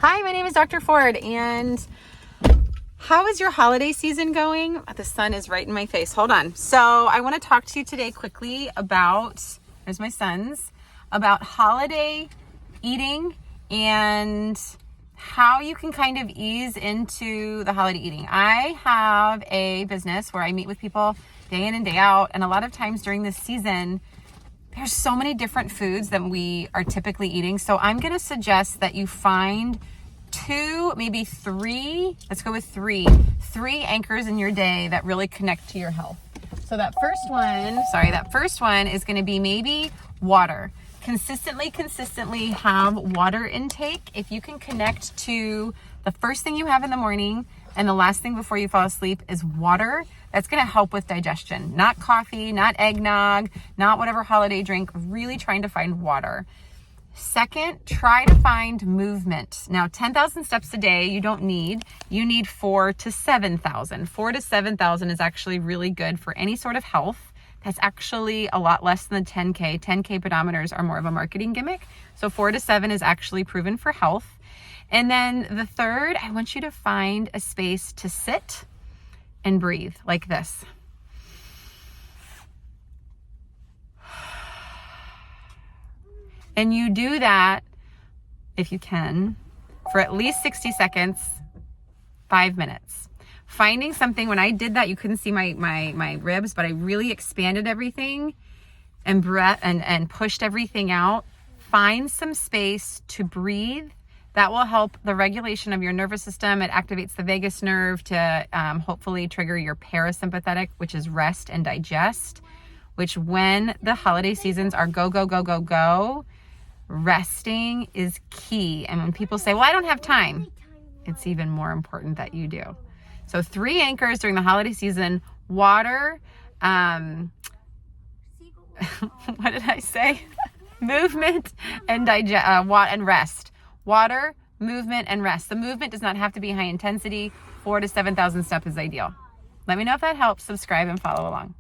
Hi, my name is Dr. Ford, and how is your holiday season going? The sun is right in my face. Hold on. So I want to talk to you today quickly about, there's my sons, about holiday eating and how you can kind of ease into the holiday eating. I have a business where I meet with people day in and day out, and a lot of times during this season, there's so many different foods that we are typically eating. So I'm going to suggest that you find two, maybe three, let's go with three anchors in your day that really connect to your health. So that first one is going to be maybe water. Consistently have water intake. If you can connect to the first thing you have in the morning and the last thing before you fall asleep is water, that's going to help with digestion. Not coffee, not eggnog, not whatever holiday drink, really trying to find water. Second, try to find movement. Now, 10,000 steps a day you don't need. You need 4,000 to 7,000. 4,000 to 7,000 is actually really good for any sort of health. That's actually a lot less than the 10K. 10K pedometers are more of a marketing gimmick. So 4 to 7 is actually proven for health. And then the third, I want you to find a space to sit and breathe like this. And you do that, if you can, for at least 60 seconds, 5 minutes. Finding something, when I did that, you couldn't see my ribs, but I really expanded everything and and pushed everything out. Find some space to breathe. That will help the regulation of your nervous system. It activates the vagus nerve to hopefully trigger your parasympathetic, which is rest and digest, which when the holiday seasons are go, resting is key. And when people say, well, I don't have time, it's even more important that you do. So 3 anchors during the holiday season: water, what did I say? Movement and and rest. Water, movement, and rest. The movement does not have to be high intensity. 4,000 to 7,000 steps is ideal. Let me know if that helps. Subscribe and follow along.